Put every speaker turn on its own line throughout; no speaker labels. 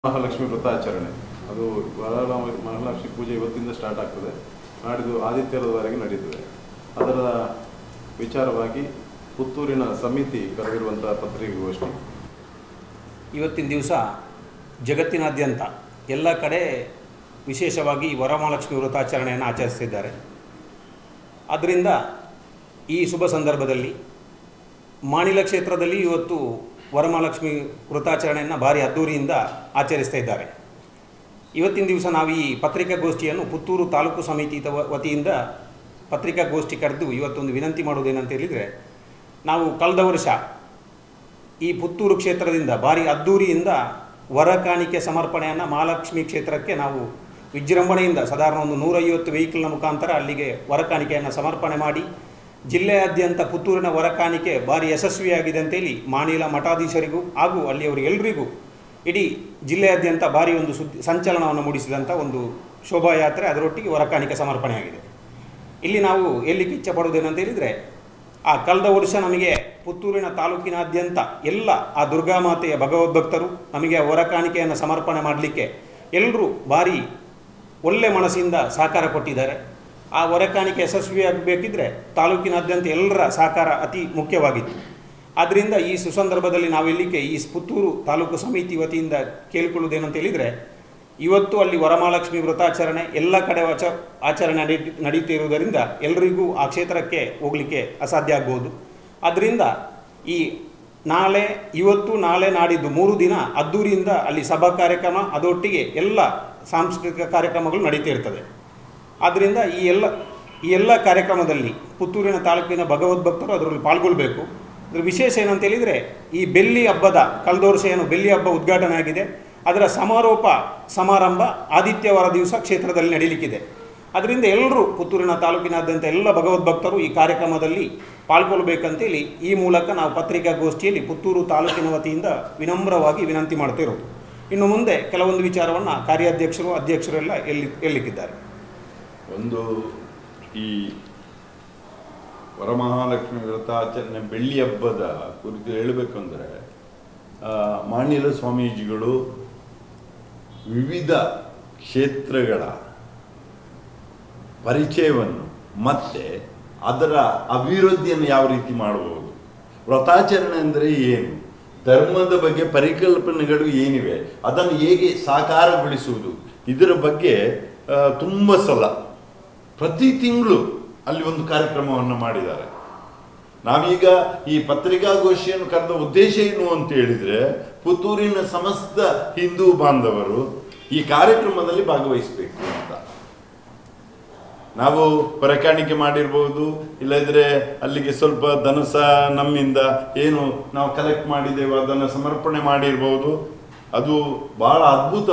ಮಹಾಲಕ್ಷ್ಮಿ ವ್ರತಾಚರಣೆ ಅದು ಮಹಾಲಕ್ಷ್ಮಿ ಪೂಜೆ ಇವತ್ತಿಂದ ಸ್ಟಾರ್ಟ್ ಆಗ್ತದೆ. ನಾಡಿದ್ದು ಆದಿತ್ಯವಾರದವರೆಗೆ ನಡೀತದೆ. ಅದರ ವಿಚಾರವಾಗಿ ಪುತ್ತೂರಿನ ಸಮಿತಿ ಕರೆದಿರುವಂಥ ಪತ್ರಿಕಾಗೋಷ್ಠಿ
ಇವತ್ತಿನ ದಿವಸ ಜಗತ್ತಿನಾದ್ಯಂತ ಎಲ್ಲ ಕಡೆ ವಿಶೇಷವಾಗಿ ವರಮಹಾಲಕ್ಷ್ಮಿ ವ್ರತಾಚರಣೆಯನ್ನು ಆಚರಿಸ್ತಿದ್ದಾರೆ. ಆದ್ದರಿಂದ ಈ ಶುಭ ಸಂದರ್ಭದಲ್ಲಿ ಮಾಣಿಲ ಕ್ಷೇತ್ರದಲ್ಲಿ ಇವತ್ತು ವರಮಹಾಲಕ್ಷ್ಮಿ ವ್ರತಾಚರಣೆಯನ್ನು ಭಾರಿ ಅದ್ದೂರಿಯಿಂದ ಆಚರಿಸ್ತಾ ಇದ್ದಾರೆ. ಇವತ್ತಿನ ದಿವಸ ನಾವು ಈ ಪತ್ರಿಕಾಗೋಷ್ಠಿಯನ್ನು ಪುತ್ತೂರು ತಾಲೂಕು ಸಮಿತಿ ವತಿಯಿಂದ ಪತ್ರಿಕಾಗೋಷ್ಠಿ ಕರೆದು ಇವತ್ತೊಂದು ವಿನಂತಿ ಮಾಡುವುದೇನಂತ ಹೇಳಿದರೆ, ನಾವು ಕಳೆದ ವರ್ಷ ಈ ಪುತ್ತೂರು ಕ್ಷೇತ್ರದಿಂದ ಭಾರಿ ಅದ್ದೂರಿಯಿಂದ ವರ ಕಾಣಿಕೆ ಸಮರ್ಪಣೆಯನ್ನು ಮಹಾಲಕ್ಷ್ಮಿ ಕ್ಷೇತ್ರಕ್ಕೆ ನಾವು ವಿಜೃಂಭಣೆಯಿಂದ ಸಾಧಾರಣ ಒಂದು 150 ವೆಹಿಕಲ್ನ ಮುಖಾಂತರ ಅಲ್ಲಿಗೆ ವರ ಕಾಣಿಕೆಯನ್ನು ಸಮರ್ಪಣೆ ಮಾಡಿ ಜಿಲ್ಲೆಯಾದ್ಯಂತ ಪುತ್ತೂರಿನ ವರ ಕಾಣಿಕೆ ಭಾರಿ ಯಶಸ್ವಿಯಾಗಿದೆ ಅಂತೇಳಿ ಮಾಣಿಲ ಮಠಾಧೀಶರಿಗೂ ಹಾಗೂ ಅಲ್ಲಿಯವರಿಗೆಲ್ಲರಿಗೂ ಇಡೀ ಜಿಲ್ಲೆಯಾದ್ಯಂತ ಭಾರಿ ಒಂದು ಸಂಚಲನವನ್ನು ಮೂಡಿಸಿದಂಥ ಒಂದು ಶೋಭಾಯಾತ್ರೆ, ಅದರೊಟ್ಟಿಗೆ ವರ ಕಾಣಿಕೆ ಸಮರ್ಪಣೆಯಾಗಿದೆ. ಇಲ್ಲಿ ನಾವು ಎಲ್ಲಿಗೆ ಇಚ್ಛೆ ಪಡುವುದೇನಂತ ಹೇಳಿದರೆ, ಆ ಕಳೆದ ವರ್ಷ ನಮಗೆ ಪುತ್ತೂರಿನ ತಾಲೂಕಿನಾದ್ಯಂತ ಎಲ್ಲ ಆ ದುರ್ಗಾಮಾತೆಯ ಭಗವದ್ಭಕ್ತರು ನಮಗೆ ವರ ಕಾಣಿಕೆಯನ್ನು ಸಮರ್ಪಣೆ ಮಾಡಲಿಕ್ಕೆ ಎಲ್ಲರೂ ಭಾರಿ ಒಳ್ಳೆ ಮನಸ್ಸಿಂದ ಸಹಕಾರ ಕೊಟ್ಟಿದ್ದಾರೆ. ಆ ವರ ಕಾಣಿಕೆ ಯಶಸ್ವಿಯಾಗಬೇಕಿದ್ರೆ ತಾಲೂಕಿನಾದ್ಯಂತ ಎಲ್ಲರ ಸಹಕಾರ ಅತಿ ಮುಖ್ಯವಾಗಿತ್ತು. ಆದ್ದರಿಂದ ಈ ಸುಸಂದರ್ಭದಲ್ಲಿ ನಾವೆಲ್ಲಿಗೆ ಈ ಪುತ್ತೂರು ತಾಲೂಕು ಸಮಿತಿ ವತಿಯಿಂದ ಕೇಳಿಕೊಳ್ಳುವುದೇನಂತ ಹೇಳಿದರೆ, ಇವತ್ತು ಅಲ್ಲಿ ವರಮಹಾಲಕ್ಷ್ಮಿ ವ್ರತಾಚರಣೆ ಎಲ್ಲ ಕಡೆ ಆಚರಣೆ ನಡೀತಿರುವುದರಿಂದ ಎಲ್ಲರಿಗೂ ಆ ಕ್ಷೇತ್ರಕ್ಕೆ ಹೋಗಲಿಕ್ಕೆ ಅಸಾಧ್ಯ ಆಗ್ಬೋದು. ಆದ್ದರಿಂದ ಈ ಇವತ್ತು ನಾಳೆ ನಾಡಿದ್ದು 3 ದಿನ ಅದ್ದೂರಿಯಿಂದ ಅಲ್ಲಿ ಸಭಾ ಕಾರ್ಯಕ್ರಮ, ಅದರೊಟ್ಟಿಗೆ ಎಲ್ಲ ಸಾಂಸ್ಕೃತಿಕ ಕಾರ್ಯಕ್ರಮಗಳು ನಡೀತಾ ಇರ್ತದೆ. ಆದ್ದರಿಂದ ಈ ಎಲ್ಲ ಕಾರ್ಯಕ್ರಮದಲ್ಲಿ ಪುತ್ತೂರಿನ ತಾಲೂಕಿನ ಭಗವದ್ಭಕ್ತರು ಅದರಲ್ಲಿ ಪಾಲ್ಗೊಳ್ಳಬೇಕು. ಅದರ ವಿಶೇಷ ಏನಂತ ಹೇಳಿದರೆ, ಈ ಬೆಳ್ಳಿ ಹಬ್ಬದ ಕಳೆದ ವರ್ಷ ಏನು ಬೆಳ್ಳಿ ಹಬ್ಬ ಉದ್ಘಾಟನೆ ಆಗಿದೆ, ಅದರ ಸಮಾರೋಪ ಸಮಾರಂಭ ಆದಿತ್ಯವಾರ ದಿವಸ ಕ್ಷೇತ್ರದಲ್ಲಿ ನಡೀಲಿಕ್ಕಿದೆ. ಅದರಿಂದ ಎಲ್ಲರೂ ಪುತ್ತೂರಿನ ತಾಲೂಕಿನಾದ್ಯಂತ ಎಲ್ಲ ಭಗವದ್ಭಕ್ತರು ಈ ಕಾರ್ಯಕ್ರಮದಲ್ಲಿ ಪಾಲ್ಗೊಳ್ಳಬೇಕಂತೇಳಿ ಈ ಮೂಲಕ ನಾವು ಪತ್ರಿಕಾಗೋಷ್ಠಿಯಲ್ಲಿ ಪುತ್ತೂರು ತಾಲೂಕಿನ ವತಿಯಿಂದ ವಿನಮ್ರವಾಗಿ ವಿನಂತಿ ಮಾಡ್ತಿರೋದು. ಇನ್ನು ಮುಂದೆ ಕೆಲವೊಂದು ವಿಚಾರವನ್ನು ಕಾರ್ಯಾಧ್ಯಕ್ಷರು ಅಧ್ಯಕ್ಷರೆಲ್ಲ ಹೇಳಲಿಕ್ಕಿದ್ದಾರೆ.
ಒಂದು, ಈ ವರಮಹಾಲಕ್ಷ್ಮಿ ವ್ರತಾಚರಣೆ ಬೆಳ್ಳಿ ಹಬ್ಬದ ಕುರಿತು ಹೇಳಬೇಕಂದ್ರೆ, ಮಾಣಿಲ ಸ್ವಾಮೀಜಿಗಳು ವಿವಿಧ ಕ್ಷೇತ್ರಗಳ ಪರಿಚಯವನ್ನು ಮತ್ತು ಅದರ ಅಭಿವೃದ್ಧಿಯನ್ನು ಯಾವ ರೀತಿ ಮಾಡಬಹುದು, ವ್ರತಾಚರಣೆ ಅಂದರೆ ಏನು, ಧರ್ಮದ ಬಗ್ಗೆ ಪರಿಕಲ್ಪನೆಗಳು ಏನಿವೆ, ಅದನ್ನು ಹೇಗೆ ಸಾಕಾರಗೊಳಿಸುವುದು, ಇದರ ಬಗ್ಗೆ ತುಂಬ ಸಲ ಪ್ರತಿ ತಿಂಗಳು ಅಲ್ಲಿ ಒಂದು ಕಾರ್ಯಕ್ರಮವನ್ನು ಮಾಡಿದ್ದಾರೆ. ನಾವೀಗ ಈ ಪತ್ರಿಕಾಗೋಷ್ಠಿಯನ್ನು ಕರೆದ ಉದ್ದೇಶ ಏನು ಅಂತ ಹೇಳಿದರೆ, ಪುತ್ತೂರಿನ ಸಮಸ್ತ ಹಿಂದೂ ಬಾಂಧವರು ಈ ಕಾರ್ಯಕ್ರಮದಲ್ಲಿ ಭಾಗವಹಿಸಬೇಕು ಅಂತ. ನಾವು ಹೊರಕಾಣಿಕೆ ಮಾಡಿರ್ಬೋದು, ಇಲ್ಲದ್ರೆ ಅಲ್ಲಿಗೆ ಸ್ವಲ್ಪ ಧನಸ ನಮ್ಮಿಂದ ಏನು ನಾವು ಕಲೆಕ್ಟ್ ಮಾಡಿದ್ದೇವೆ ಅದನ್ನು ಸಮರ್ಪಣೆ ಮಾಡಿರ್ಬೋದು. ಅದು ಬಹಳ ಅದ್ಭುತ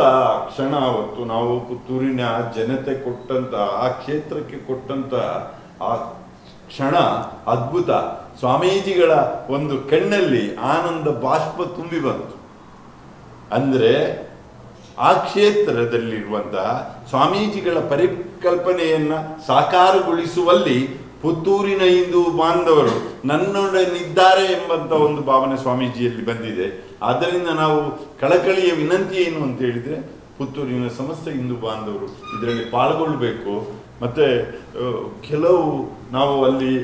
ಕ್ಷಣ. ಅವತ್ತು ನಾವು ಪುತ್ತೂರಿನ ಜನತೆ ಕೊಟ್ಟಂತ, ಆ ಕ್ಷೇತ್ರಕ್ಕೆ ಕೊಟ್ಟಂತ ಆ ಕ್ಷಣ ಅದ್ಭುತ. ಸ್ವಾಮೀಜಿಗಳ ಒಂದು ಕಣ್ಣಲ್ಲಿ ಆನಂದ ಬಾಷ್ಪ ತುಂಬಿ ಬಂತು. ಅಂದರೆ ಆ ಕ್ಷೇತ್ರದಲ್ಲಿರುವಂತಹ ಸ್ವಾಮೀಜಿಗಳ ಪರಿಕಲ್ಪನೆಯನ್ನ ಸಾಕಾರಗೊಳಿಸುವಲ್ಲಿ ಪುತ್ತೂರಿನ ಹಿಂದೂ ಬಾಂಧವರು ನನ್ನೊಡನಿದ್ದಾರೆ ಎಂಬಂತ ಒಂದು ಭಾವನೆ ಸ್ವಾಮೀಜಿಯಲ್ಲಿ ಬಂದಿದೆ. ಆದ್ದರಿಂದ ನಾವು ಕಳಕಳಿಯ ವಿನಂತಿ ಏನು ಅಂತ ಹೇಳಿದರೆ, ಪುತ್ತೂರಿನ ಸಮಸ್ತ ಹಿಂದೂ ಬಾಂಧವರು ಇದರಲ್ಲಿ ಪಾಲ್ಗೊಳ್ಳಬೇಕು. ಮತ್ತು ಕೆಲವು ನಾವು ಅಲ್ಲಿ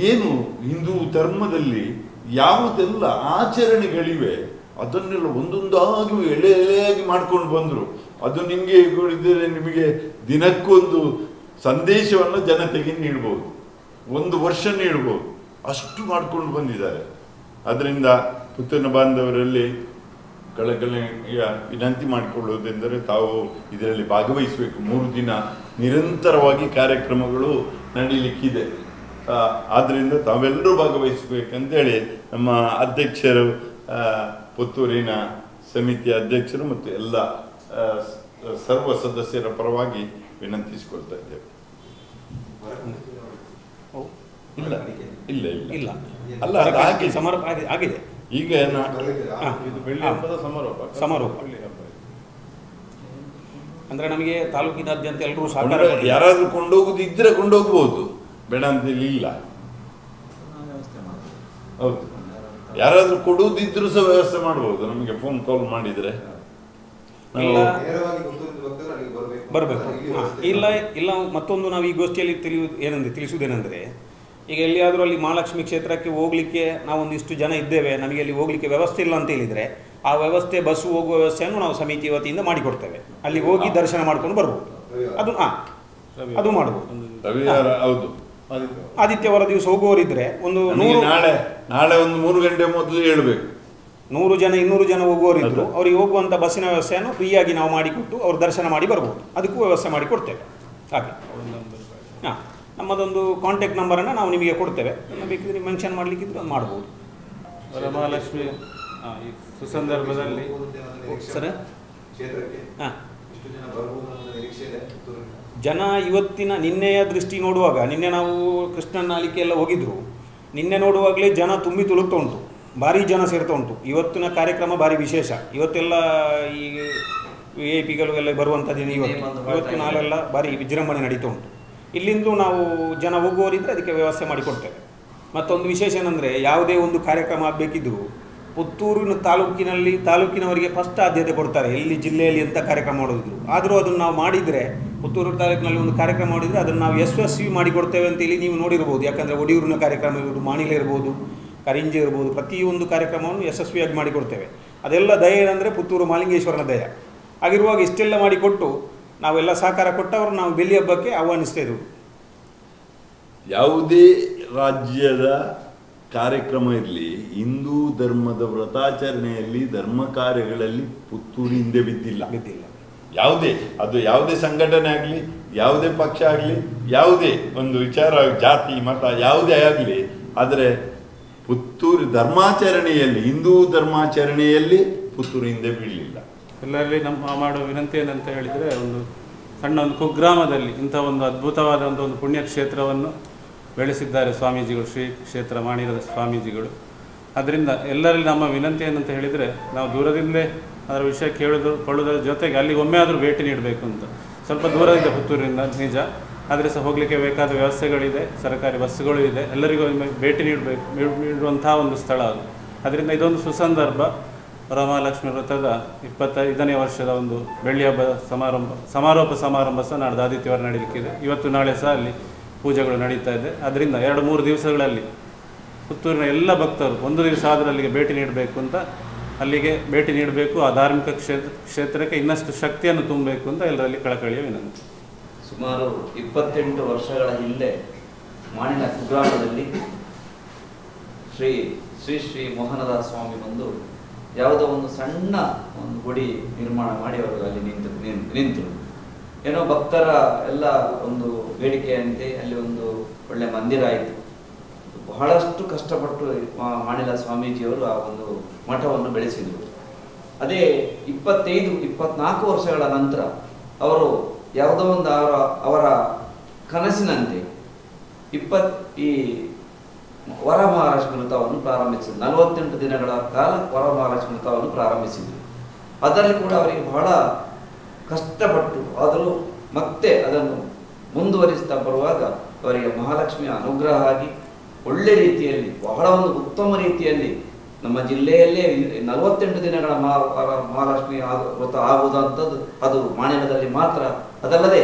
ಏನು ಹಿಂದೂ ಧರ್ಮದಲ್ಲಿ ಯಾವುದೆಲ್ಲ ಆಚರಣೆಗಳಿವೆ ಅದನ್ನೆಲ್ಲ ಒಂದೊಂದಾಗಿ ಎಳೆಯಾಗಿ ಮಾಡ್ಕೊಂಡು ಬಂದರು. ಅದು ನಿಮಗೆ ಹೇಳಿದರೆ ನಿಮಗೆ ದಿನಕ್ಕೊಂದು ಸಂದೇಶವನ್ನು ಜನತೆಗೆ ನೀಡ್ಬೋದು, 1 ವರ್ಷ ನೀಡ್ಬೋದು, ಅಷ್ಟು ಮಾಡ್ಕೊಂಡು ಬಂದಿದ್ದಾರೆ. ಅದರಿಂದ ಪುತ್ತೂರಿನ ಬಾಂಧವರಲ್ಲಿ ಕಳಕಳಿಯ ವಿನಂತಿ ಮಾಡಿಕೊಳ್ಳುವುದೆಂದರೆ, ತಾವು ಇದರಲ್ಲಿ ಭಾಗವಹಿಸಬೇಕು. 3 ದಿನ ನಿರಂತರವಾಗಿ ಕಾರ್ಯಕ್ರಮಗಳು ನಡೀಲಿಕ್ಕಿದೆ. ಆದ್ದರಿಂದ ತಾವೆಲ್ಲರೂ ಭಾಗವಹಿಸಬೇಕಂತೇಳಿ ನಮ್ಮ ಅಧ್ಯಕ್ಷರು, ಪುತ್ತೂರಿನ ಸಮಿತಿಯ ಅಧ್ಯಕ್ಷರು ಮತ್ತು ಎಲ್ಲ ಸರ್ವ ಸದಸ್ಯರ ಪರವಾಗಿ ವಿನಂತಿಸಿಕೊಳ್ತಾ ಇದ್ದೇವೆ. ಇಲ್ಲ ಅಲ್ಲ,
ಆಗಿದೆ.
ಈಗ ಇದು ಬೆಳ್ಳಿ ಹಬ್ಬದ ಸಮಾರೋಪ
ಅಂದ್ರೆ ನಮಗೆ ತಾಲೂಕಿನಾದ್ಯಂತ ಎಲ್ಲರೂ
ಯಾರಾದ್ರೂ ಕೊಂಡೋಗುದಿದ್ರೆ ಕೊಂಡೋಗ್ಬೋದು, ಬೇಡ ಅಂತ ಇಲ್ಲ. ಹೌದು. ಯಾರಾದರೂ ಕೊಡುವುದಿದ್ರೂ ಸಹ ವ್ಯವಸ್ಥೆ ಮಾಡ್ಬೋದು, ನಮಗೆ ಫೋನ್ ಕಾಲ್ ಮಾಡಿದರೆ
ಬರಬೇಕು. ಇಲ್ಲ ಇಲ್ಲ ಮತ್ತೊಂದು ನಾವು ಈ ಗೋಷ್ಠಿಯಲ್ಲಿ ತಿಳಿಸುವುದೇನೆಂದರೆ, ಈಗ ಎಲ್ಲಿಯಾದರೂ ಅಲ್ಲಿ ಮಹಾಲಕ್ಷ್ಮಿ ಕ್ಷೇತ್ರಕ್ಕೆ ಹೋಗಲಿಕ್ಕೆ ನಾವೊಂದಿಷ್ಟು ಜನ ಇದ್ದೇವೆ, ನಮಗೆ ಅಲ್ಲಿ ಹೋಗಲಿಕ್ಕೆ ವ್ಯವಸ್ಥೆ ಇಲ್ಲ ಅಂತ ಹೇಳಿದರೆ ಆ ವ್ಯವಸ್ಥೆ ಬಸ್ಸು ಹೋಗುವ ವ್ಯವಸ್ಥೆಯನ್ನು ನಾವು ಸಮಿತಿ ವತಿಯಿಂದ ಮಾಡಿಕೊಡ್ತೇವೆ. ಅಲ್ಲಿ ಹೋಗಿ ದರ್ಶನ ಮಾಡ್ಕೊಂಡು ಬರ್ಬೋದು. ಅದು ಮಾಡ್ಬೋದು.
ಹೌದು,
ಆದಿತ್ಯವಾರ ದಿವಸ ಹೋಗುವವರಿದ್ರೆ ಒಂದು
ನಾಳೆ ಒಂದು 3 ಗಂಟೆ ಮೊದಲು ಹೇಳಬೇಕು.
100 ಜನ 200 ಜನ ಹೋಗುವವರಿದ್ರು ಅವರಿಗೆ ಹೋಗುವಂಥ ಬಸ್ಸಿನ ವ್ಯವಸ್ಥೆಯನ್ನು ಫ್ರೀಯಾಗಿ ನಾವು ಮಾಡಿಕೊಟ್ಟು ಅವ್ರು ದರ್ಶನ ಮಾಡಿ ಬರ್ಬೋದು. ಅದಕ್ಕೂ ವ್ಯವಸ್ಥೆ ಮಾಡಿ ಕೊಡ್ತೇವೆ. ಹಾಗೆ ನಮ್ಮದೊಂದು ಕಾಂಟ್ಯಾಕ್ಟ್ ನಂಬರನ್ನು ನಾವು ನಿಮಗೆ ಕೊಡ್ತೇವೆ. ಬೇಕಿದ್ರೆ ಮೆನ್ಷನ್ ಮಾಡಲಿಕ್ಕಿದ್ರೆ ಅದು ಮಾಡ್ಬೋದು.
ವರಮಹಾಲಕ್ಷ್ಮಿ ಈ ಸುಸಂದರ್ಭದಲ್ಲಿ
ಸರ್ ಜನ ಇವತ್ತಿನ ನಿನ್ನೆಯ ದೃಷ್ಟಿ ನೋಡುವಾಗ, ನಿನ್ನೆ ನಾವು ಕೃಷ್ಣನ ನಾಲಿಕೆ ಎಲ್ಲ ಹೋಗಿದ್ರು, ನಿನ್ನೆ ನೋಡುವಾಗಲೇ ಜನ ತುಂಬಿ ತುಳುಕ್ತಾ ಉಂಟು, ಭಾರಿ ಜನ ಸೇರ್ತಾ ಉಂಟು. ಇವತ್ತಿನ ಕಾರ್ಯಕ್ರಮ ಭಾರಿ ವಿಶೇಷ. ಇವತ್ತೆಲ್ಲ ಈ VIP ಗಳು ಎಲ್ಲ ಬರುವಂಥ ದಿನ ಇವತ್ತು ನಾಳೆಲ್ಲ ಭಾರಿ ವಿಜೃಂಭಣೆ ನಡೀತಾ ಉಂಟು. ಇಲ್ಲಿಂದ ನಾವು ಜನ ಹೋಗುವವರಿದ್ದರೆ ಅದಕ್ಕೆ ವ್ಯವಸ್ಥೆ ಮಾಡಿಕೊಡ್ತೇವೆ. ಮತ್ತೊಂದು ವಿಶೇಷ ಏನಂದರೆ, ಯಾವುದೇ ಒಂದು ಕಾರ್ಯಕ್ರಮ ಆಗಬೇಕಿದ್ದರೂ ಪುತ್ತೂರಿನ ತಾಲೂಕಿನವರಿಗೆ ಫಸ್ಟ್ ಆದ್ಯತೆ ಕೊಡ್ತಾರೆ. ಎಲ್ಲಿ ಜಿಲ್ಲೆಯಲ್ಲಿ ಎಂಥ ಕಾರ್ಯಕ್ರಮ ಮಾಡೋದಿದ್ರು. ಆದರೂ ಅದನ್ನು ನಾವು ಮಾಡಿದರೆ, ಪುತ್ತೂರು ತಾಲೂಕಿನಲ್ಲಿ ಒಂದು ಕಾರ್ಯಕ್ರಮ ಮಾಡಿದರೆ ಅದನ್ನು ನಾವು ಯಶಸ್ವಿ ಮಾಡಿಕೊಡ್ತೇವೆ ಅಂತೇಳಿ ನೀವು ನೋಡಿರ್ಬೋದು. ಯಾಕಂದರೆ ಒಡಿಯೂರಿನ ಕಾರ್ಯಕ್ರಮ ಇರ್ಬೋದು, ಮಾಣಿಲೆ ಇರ್ಬೋದು, ಕರಿಂಜೆ ಇರ್ಬೋದು, ಪ್ರತಿಯೊಂದು ಕಾರ್ಯಕ್ರಮವನ್ನು ಯಶಸ್ವಿಯಾಗಿ ಮಾಡಿಕೊಡ್ತೇವೆ. ಅದೆಲ್ಲ ದಯೆ ಏನಂದರೆ ಪುತ್ತೂರು ಮಾಲಿಂಗೇಶ್ವರನ ದಯ. ಆಗಿರುವಾಗ ಇಷ್ಟೆಲ್ಲ ಮಾಡಿಕೊಟ್ಟು ನಾವೆಲ್ಲ ಸಹಕಾರ ಕೊಟ್ಟವರು ನಾವು ಬೆಳ್ಳಿ ಹಬ್ಬಕ್ಕೆ ಆಹ್ವಾನಿಸ್ತಾ ಇದ್ದೀವಿ.
ಯಾವುದೇ ರಾಜ್ಯದ ಕಾರ್ಯಕ್ರಮ ಇರಲಿ, ಹಿಂದೂ ಧರ್ಮದ ವ್ರತಾಚರಣೆಯಲ್ಲಿ ಧರ್ಮ ಕಾರ್ಯಗಳಲ್ಲಿ ಪುತ್ತೂರು ಹಿಂದೆ ಬಿದ್ದಿಲ್ಲ. ಯಾವುದೇ ಸಂಘಟನೆ ಆಗಲಿ, ಯಾವುದೇ ಪಕ್ಷ ಆಗಲಿ, ಯಾವುದೇ ಒಂದು ವಿಚಾರ, ಜಾತಿ ಮತ ಯಾವುದೇ ಆಗಲಿ, ಆದರೆ ಪುತ್ತೂರು ಧರ್ಮಾಚರಣೆಯಲ್ಲಿ, ಹಿಂದೂ ಧರ್ಮಾಚರಣೆಯಲ್ಲಿ ಪುತ್ತೂರು ಹಿಂದೆ ಬೀಳಲಿಲ್ಲ.
ಎಲ್ಲರಲ್ಲಿ ನಮ್ಮ ಮಾಡುವ ವಿನಂತಿ ಏನಂತ ಹೇಳಿದರೆ, ಒಂದು ಸಣ್ಣ ಒಂದು ಕುಗ್ರಾಮದಲ್ಲಿ ಇಂಥ ಒಂದು ಅದ್ಭುತವಾದ ಒಂದು ಪುಣ್ಯಕ್ಷೇತ್ರವನ್ನು ಬೆಳೆಸಿದ್ದಾರೆ ಸ್ವಾಮೀಜಿಗಳು, ಶ್ರೀ ಕ್ಷೇತ್ರ ಮಾಣಿಲದ ಸ್ವಾಮೀಜಿಗಳು. ಅದರಿಂದ ಎಲ್ಲರಲ್ಲಿ ನಮ್ಮ ವಿನಂತಿ ಏನಂತ ಹೇಳಿದರೆ, ನಾವು ದೂರದಿಂದಲೇ ಅದರ ವಿಷಯ ಕೊಳ್ಳೋದ್ರ ಜೊತೆಗೆ ಅಲ್ಲಿಗೆ ಒಮ್ಮೆ ಆದರೂ ಭೇಟಿ ನೀಡಬೇಕು ಅಂತ. ಸ್ವಲ್ಪ ದೂರದಿಂದ ಪುತ್ತೂರಿನಿಂದ ನಿಜ, ಆದರೆ ಸಹ ಹೋಗಲಿಕ್ಕೆ ಬೇಕಾದ ವ್ಯವಸ್ಥೆಗಳಿದೆ, ಸರ್ಕಾರಿ ಬಸ್ಸುಗಳು ಇದೆ, ಎಲ್ಲರಿಗೂ ಒಮ್ಮೆ ಭೇಟಿ ನೀಡುವಂಥ ಒಂದು ಸ್ಥಳ ಅದು. ಅದರಿಂದ ಇದೊಂದು ಸುಸಂದರ್ಭ. ವರಮಹಾಲಕ್ಷ್ಮಿ ವ್ರತದ 25ನೇ ವರ್ಷದ ಒಂದು ಬೆಳ್ಳಿ ಹಬ್ಬದ ಸಮಾರೋಪ ಸಮಾರಂಭ ಸಹ ನಾಡ್ದು ಆದಿತ್ಯವಾರ ನಡೀಲಿಕ್ಕಿದೆ. ಇವತ್ತು ನಾಳೆ ಸಹ ಅಲ್ಲಿ ಪೂಜೆಗಳು ನಡೀತಾ ಇದೆ. ಅದರಿಂದ 2-3 ದಿವಸಗಳಲ್ಲಿ ಪುತ್ತೂರಿನ ಎಲ್ಲ ಭಕ್ತರು ಒಂದು ದಿವಸ ಆದರೂ ಅಲ್ಲಿಗೆ ಭೇಟಿ ನೀಡಬೇಕು ಅಂತ, ಅಲ್ಲಿಗೆ ಭೇಟಿ ನೀಡಬೇಕು. ಆ ಧಾರ್ಮಿಕ ಕ್ಷೇತ್ರಕ್ಕೆ ಇನ್ನಷ್ಟು ಶಕ್ತಿಯನ್ನು ತುಂಬಬೇಕು ಅಂತ ಎಲ್ಲರಲ್ಲಿ ಕಳಕಳಿಯ ವಿನಂತಿ.
ಸುಮಾರು 28 ವರ್ಷಗಳ ಹಿಂದೆ ಮಾಣಿನ ಕುಗ್ರಾಮದಲ್ಲಿ ಶ್ರೀ ಮೋಹನದಾಸ್ ಸ್ವಾಮಿ ಬಂದು ಯಾವುದೋ ಒಂದು ಸಣ್ಣ ಒಂದು ಗುಡಿ ನಿರ್ಮಾಣ ಮಾಡಿ ಅವರು ಅಲ್ಲಿ ನಿಂತರು. ಏನೋ ಭಕ್ತರ ಎಲ್ಲ ಒಂದು ಬೇಡಿಕೆಯಂತೆ ಅಲ್ಲಿ ಒಂದು ಒಳ್ಳೆ ಮಂದಿರ ಆಯಿತು. ಬಹಳಷ್ಟು ಕಷ್ಟಪಟ್ಟು ಮಾಣಿಲ ಸ್ವಾಮೀಜಿಯವರು ಆ ಒಂದು ಮಠವನ್ನು ಬೆಳೆಸಿದರು. ಅದೇ 25-24 ವರ್ಷಗಳ ನಂತರ ಅವರು ಯಾವುದೋ ಒಂದು ಅವರ ಕನಸಿನಂತೆ ಈ ವರಮಹಾಲಕ್ಷ್ಮಿ ವ್ರತವನ್ನು ಪ್ರಾರಂಭಿಸಿದರು. 48 ದಿನಗಳ ಕಾಲ ವರಮಹಾಲಕ್ಷ್ಮಿ ವ್ರತವನ್ನು ಪ್ರಾರಂಭಿಸಿದರು. ಅದರಲ್ಲಿ ಕೂಡ ಅವರಿಗೆ ಬಹಳ ಕಷ್ಟಪಟ್ಟು ಆದರೂ ಮತ್ತೆ ಅದನ್ನು ಮುಂದುವರಿಸ್ತಾ ಬರುವಾಗ ಅವರಿಗೆ ಮಹಾಲಕ್ಷ್ಮಿಯ ಅನುಗ್ರಹ ಆಗಿ ಒಳ್ಳೆ ರೀತಿಯಲ್ಲಿ, ಬಹಳ ಒಂದು ಉತ್ತಮ ರೀತಿಯಲ್ಲಿ ನಮ್ಮ ಜಿಲ್ಲೆಯಲ್ಲೇ 48 ದಿನಗಳ ಮಹಾಲಕ್ಷ್ಮಿ ವ್ರತ ಆಗುವುದಂಥದ್ದು ಅದು ಮಾಣಿಲದಲ್ಲಿ ಮಾತ್ರ. ಅದಲ್ಲದೆ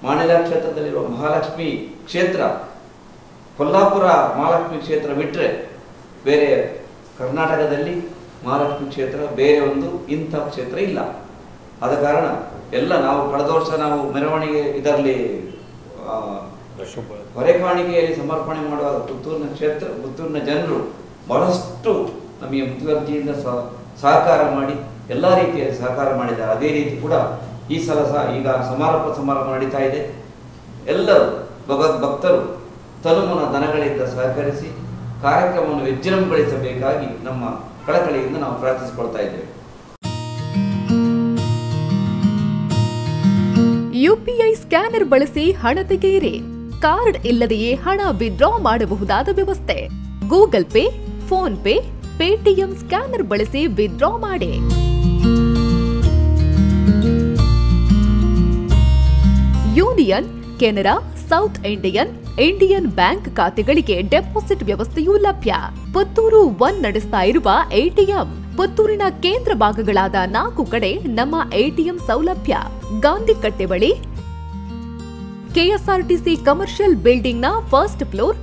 ಮಾಣಿಲ ಕ್ಷೇತ್ರದಲ್ಲಿರುವ ಮಹಾಲಕ್ಷ್ಮಿ ಕ್ಷೇತ್ರ, ಕೊಲ್ಲಾಪುರ ಮಹಾಲಕ್ಷ್ಮಿ ಕ್ಷೇತ್ರ ಬಿಟ್ಟರೆ ಬೇರೆ ಕರ್ನಾಟಕದಲ್ಲಿ ಮಹಾಲಕ್ಷ್ಮಿ ಕ್ಷೇತ್ರ ಬೇರೆ ಒಂದು ಇಂಥ ಕ್ಷೇತ್ರ ಇಲ್ಲ. ಆದ ಕಾರಣ ಎಲ್ಲ ನಾವು ಕಳೆದ ವರ್ಷ ನಾವು ಮೆರವಣಿಗೆ ಇದರಲ್ಲಿ ಹೊರೆಕಾಣಿಕೆಯಲ್ಲಿ ಸಮರ್ಪಣೆ ಮಾಡುವಾಗ ಪುತ್ತೂರಿನ ಜನರು ಬಹಳಷ್ಟು ನಮಗೆ ಮುತುವರ್ಜಿಯಿಂದ ಸಹಕಾರ ಮಾಡಿ ಎಲ್ಲ ರೀತಿಯಲ್ಲಿ ಸಹಕಾರ ಮಾಡಿದ್ದಾರೆ. ಅದೇ ರೀತಿ ಕೂಡ ಈ ಸಲ ಸಹ ಈಗ ಸಮಾರಂಭ ನಡೀತಾ ಇದೆ. ಎಲ್ಲರೂ ಭಕ್ತರು ತನುಮನ ದನಗಳಿಂದ ಸಹಕರಿಸಿ ಕಾರ್ಯಕ್ರಮವನ್ನು ವಿಜೃಂಭಣೆಗೊಳಿಸಬೇಕಾಗಿ ನಮ್ಮ ಕಳಕಳಿಯಿಂದ ನಾವು ಪ್ರಾರ್ಥಿಸಿಕೊಳ್ತಾ ಇದ್ದೇವೆ.
UPI ಸ್ಕ್ಯಾನರ್ ಬಳಸಿ ಹಣ ತೆಗೆಯಿರಿ. ಕಾರ್ಡ್ ಇಲ್ಲದೆಯೇ ಹಣ ವಿತ್ಡ್ರಾ ಮಾಡಬಹುದಾದ ವ್ಯವಸ್ಥೆ. Google pay, phone pay, Paytm scanner ಬಳಸಿ ವಿತ್ಡ್ರಾ ಮಾಡಿ. Union, Canara, south Indian, Indian bank ಖಾತೆಗಳಿಗೆ ಡೆಪಾಸಿಟ್ ವ್ಯವಸ್ಥೆಯೂ ಲಭ್ಯ. ಪುತ್ತೂರು ಒನ್ ನಡೆಸ್ತಾ ಇರುವ ಎಟಿಎಂ. ಪುತ್ತೂರಿನ ಕೇಂದ್ರ ಭಾಗಗಳಾದ 4 ಕಡೆ ನಮ್ಮ ಎಟಿಎಂ ಸೌಲಭ್ಯ. ಗಾಂಧಿ ಕಟ್ಟೆ ಬಳಿ, ಕೆಎಸ್ಆರ್ಟಿಸಿ ಕಮರ್ಷಿಯಲ್ ಬಿಲ್ಡಿಂಗ್ನ ಫಸ್ಟ್ ಫ್ಲೋರ್,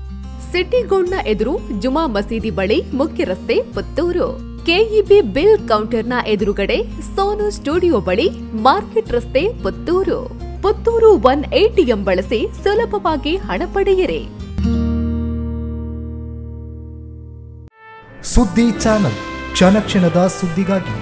ಸಿಟಿ ಗೋಲ್ಡ್ನ ಎದುರು, ಜುಮಾ ಮಸೀದಿ ಬಳಿ, ಮುಖ್ಯ ರಸ್ತೆ, ಪುತ್ತೂರು. ಕೆಇಬಿ ಬಿಲ್ ಕೌಂಟರ್ನ ಎದುರುಗಡೆ, ಸೋನು ಸ್ಟುಡಿಯೋ ಬಳಿ, ಮಾರ್ಕೆಟ್ ರಸ್ತೆ, ಪುತ್ತೂರು. ಪುತ್ತೂರು ಒನ್ ಎಟಿಎಂ ಬಳಸಿ ಸುಲಭವಾಗಿ ಹಣ ಪಡೆಯಿರಿ.
ಸುದ್ದಿ ಚಾನಲ್, ಕ್ಷಣ ಕ್ಷಣದ ಸುದ್ದಿಗಾಗಿ.